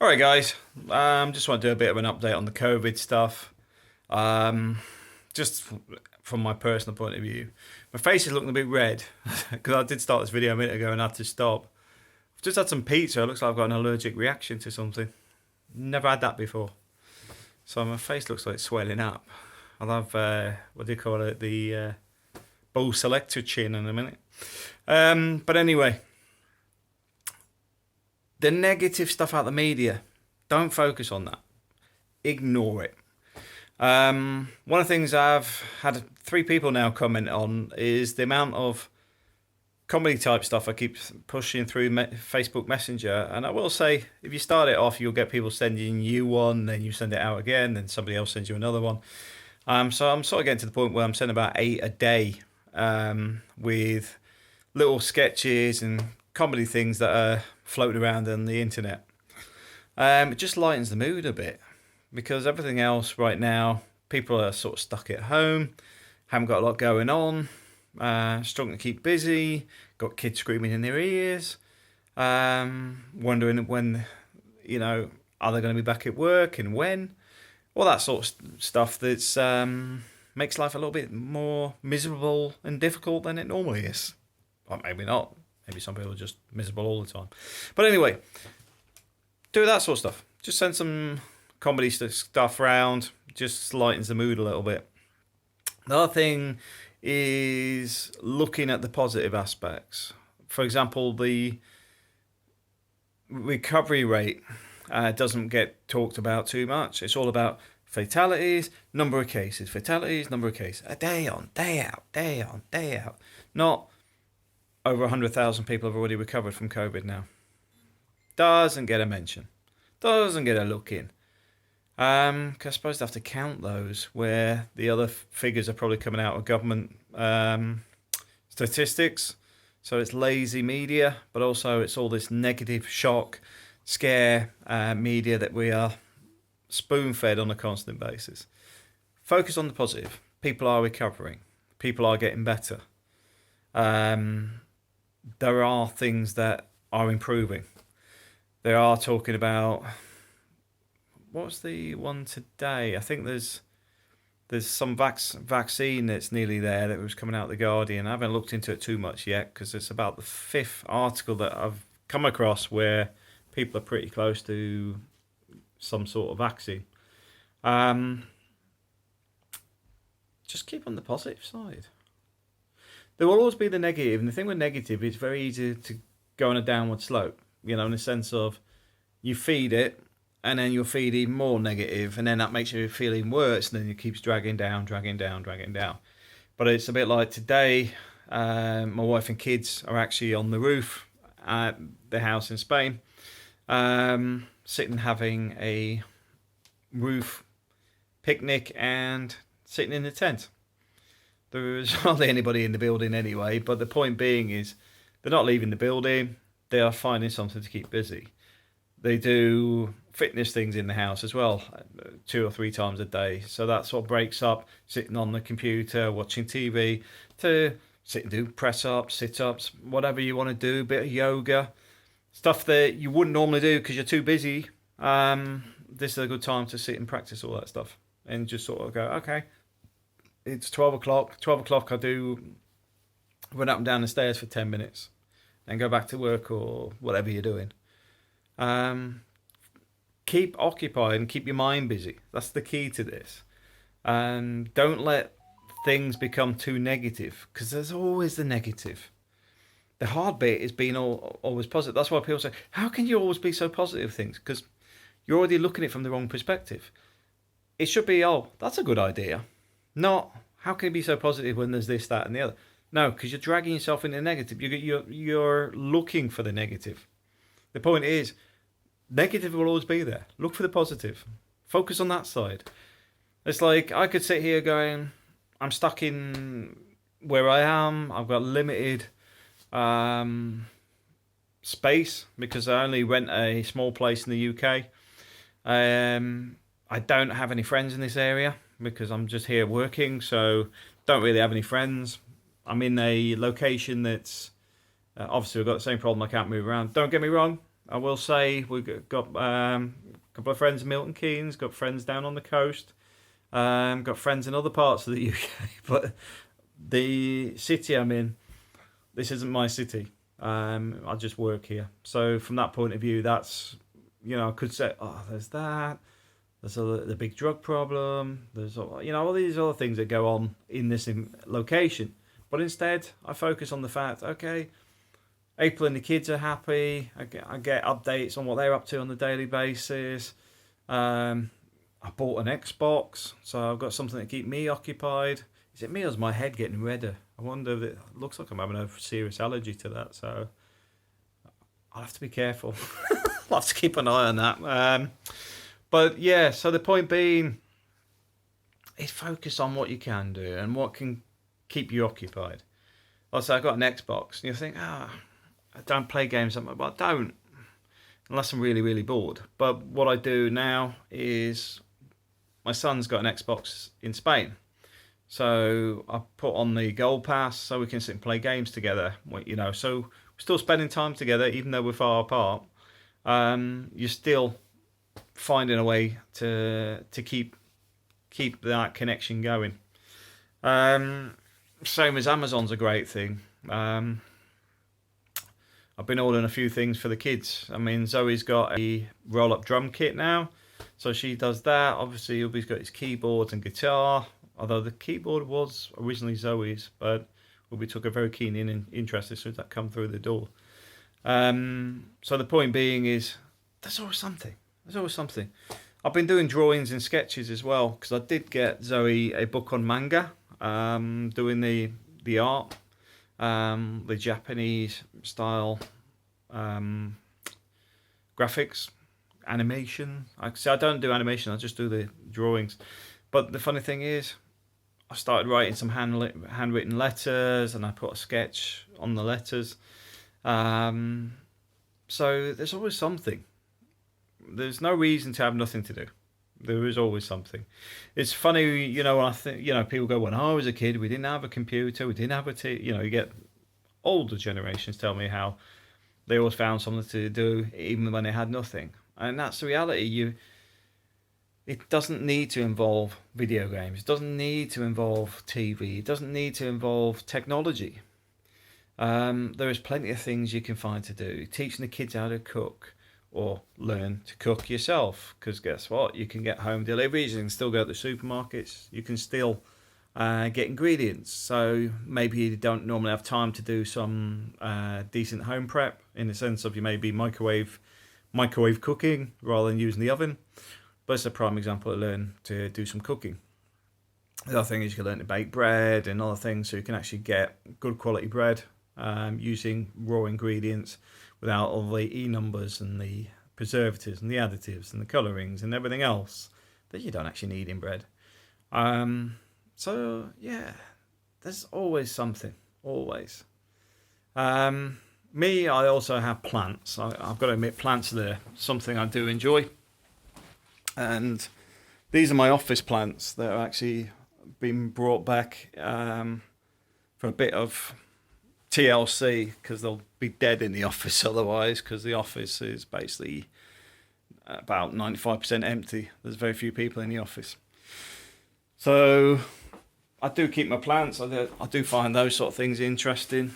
All right, guys. Just want to do a bit of an update on the COVID stuff. Um, just from my personal point of view, my face is looking a bit red because I did start this video a minute ago and had to stop. I've just had some pizza. It looks like I've got an allergic reaction to something. Never had that before, so my face looks like it's swelling up. I'll have what do you call it? The bow selector chin in a minute. But anyway, the negative stuff out the media, don't focus on that. Ignore it. One of the things I've had three people now comment on is the amount of comedy type stuff I keep pushing through Facebook Messenger. And I will say, if you start it off, you'll get people sending you one, then you send it out again, then somebody else sends you another one. So I'm sort of getting to the point where I'm sending about 8 a day with little sketches and comedy things that are floating around on the internet. It just lightens the mood a bit because everything else right now, people are sort of stuck at home, haven't got a lot going on, struggling to keep busy, got kids screaming in their ears, wondering when, are they going to be back at work and when? All that sort of stuff that's makes life a little bit more miserable and difficult than it normally is. Or maybe not. Maybe some people are just miserable all the time. But anyway, do that sort of stuff. Just send some comedy stuff around. Just lightens the mood a little bit. The other thing is looking at the positive aspects. For example, the recovery rate doesn't get talked about too much. It's all about fatalities, number of cases, fatalities, number of cases. A day on, day out, day on, day out. Not over 100,000 people have already recovered from COVID now. Doesn't get a mention. Doesn't get a look in. Cause I suppose they have to count those where the other figures are probably coming out of government statistics. So it's lazy media, but also it's all this negative shock, scare media that we are spoon-fed on a constant basis. Focus on the positive. People are recovering. People are getting better. There are things that are improving. They are talking about, what's the one today? I think there's some vaccine that's nearly there that was coming out of the Guardian. I haven't looked into it too much yet because it's about the 5th article that I've come across where people are pretty close to some sort of vaccine. Just keep on the positive side. There will always be the negative, and the thing with negative, it's very easy to go on a downward slope, in the sense of you feed it, and then you'll feed even more negative, and then that makes you feel even worse, and then it keeps dragging down. But it's a bit like today, my wife and kids are actually on the roof at the house in Spain, sitting having a roof picnic and sitting in the tent. There's hardly anybody in the building anyway, but the point being is they're not leaving the building. They are finding something to keep busy. They do fitness things in the house as well, 2 or 3 times a day. So that sort of breaks up sitting on the computer, watching TV, to sit and do press-ups, sit-ups, whatever you want to do, a bit of yoga, stuff that you wouldn't normally do because you're too busy. This is a good time to sit and practice all that stuff and just sort of go, okay, it's 12 o'clock. 12 o'clock, I do run up and down the stairs for 10 minutes. Then go back to work or whatever you're doing. Keep occupied and keep your mind busy. That's the key to this. And don't let things become too negative because there's always the negative. The hard bit is being always positive. That's why people say, how can you always be so positive things? Because you're already looking at it from the wrong perspective. It should be, oh, that's a good idea. Not, how can you be so positive when there's this, that, and the other? No, because you're dragging yourself into the negative. You're looking for the negative. The point is, negative will always be there. Look for the positive. Focus on that side. It's like, I could sit here going, I'm stuck in where I am. I've got limited space because I only rent a small place in the UK. I don't have any friends in this area because I'm just here working, so don't really have any friends. I'm in a location that's obviously I've got the same problem. I can't move around. Don't get me wrong, I will say we've got a couple of friends in Milton Keynes, got friends down on the coast, got friends in other parts of the UK, but the city I'm in, this isn't my city. I just work here. So from that point of view, that's, I could say, oh, there's that. There's the big drug problem. There's all these other things that go on in this location. But instead, I focus on the fact, okay, April and the kids are happy. I get updates on what they're up to on a daily basis. I bought an Xbox, so I've got something to keep me occupied. Is it me or is my head getting redder? I wonder if it looks like I'm having a serious allergy to that, so I'll have to be careful. I'll have to keep an eye on that. But yeah, so the point being is focus on what you can do and what can keep you occupied. Also, I've got an Xbox, and you think, I don't play games that much. Well, I don't, unless I'm really, really bored. But what I do now is my son's got an Xbox in Spain. So I put on the Gold Pass so we can sit and play games together. So we're still spending time together, even though we're far apart. You're still finding a way to keep that connection going. Same as Amazon's a great thing. I've been ordering a few things for the kids. I mean, Zoe's got a roll-up drum kit now, so she does that. Obviously, Ubi's got his keyboards and guitar, although the keyboard was originally Zoe's, but Ubi took a very keen interest as soon as that come through the door. So the point being is, there's always something. There's always something. I've been doing drawings and sketches as well, because I did get Zoe a book on manga, doing the art, the Japanese style graphics, animation. I don't do animation, I just do the drawings. But the funny thing is, I started writing some handwritten letters, and I put a sketch on the letters. So there's always something. There's no reason to have nothing to do. There is always something. It's funny, when I think, people go, when I was a kid, we didn't have a computer, we didn't have you get older generations tell me how they always found something to do, even when they had nothing. And that's the reality. It doesn't need to involve video games. It doesn't need to involve TV. It doesn't need to involve technology. There is plenty of things you can find to do. Teaching the kids how to cook, or learn to cook yourself, because guess what, you can get home deliveries, you can still go to the supermarkets, you can still get ingredients. So maybe you don't normally have time to do some decent home prep, in the sense of you maybe microwave cooking rather than using the oven, but it's a prime example to learn to do some cooking. The other thing is you can learn to bake bread and other things, so you can actually get good quality bread using raw ingredients, without all the numbers and the preservatives and the additives and the colourings and everything else that you don't actually need in bread. So yeah, there's always something, always. Me, I also have plants. I've got to admit, plants are something I do enjoy. And these are my office plants that are actually been brought back for a bit of TLC, because they'll be dead in the office otherwise, because the office is basically about 95% empty. There's very few people in the office. So I do keep my plants. I do find those sort of things interesting.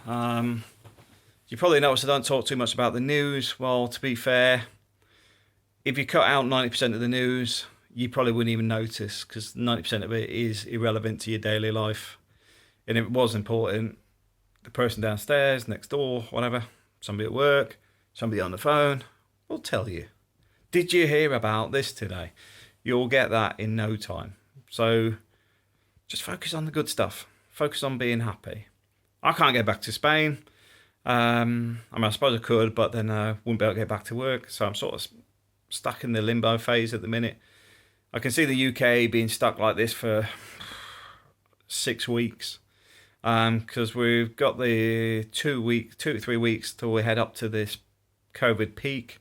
You probably notice I don't talk too much about the news. Well, to be fair, if you cut out 90% of the news, you probably wouldn't even notice, because 90% of it is irrelevant to your daily life. And if it was important, the person downstairs, next door, whatever, somebody at work, somebody on the phone, will tell you. Did you hear about this today? You'll get that in no time. So just focus on the good stuff. Focus on being happy. I can't get back to Spain. I suppose I could, but then I wouldn't be able to get back to work. So I'm sort of stuck in the limbo phase at the minute. I can see the UK being stuck like this for 6 weeks. Because we've got the 2 to 3 weeks till we head up to this COVID peak,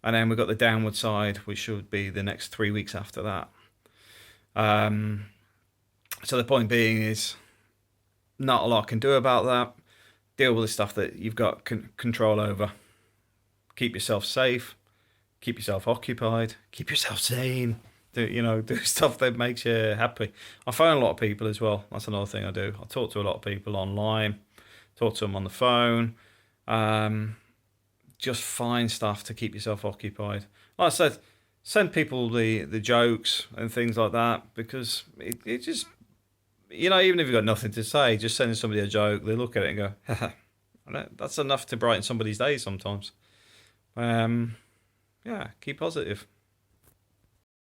and then we've got the downward side, which should be the next 3 weeks after that. So the point being is, not a lot I can do about that. Deal with the stuff that you've got control over. keep yourself safe, keep yourself occupied, keep yourself sane. Do stuff that makes you happy. I phone a lot of people as well. That's another thing I do. I talk to a lot of people online, talk to them on the phone. Just find stuff to keep yourself occupied. Like I said, send people the jokes and things like that, because it just, even if you've got nothing to say, just sending somebody a joke, they look at it and go, haha, that's enough to brighten somebody's day sometimes. Yeah, keep positive.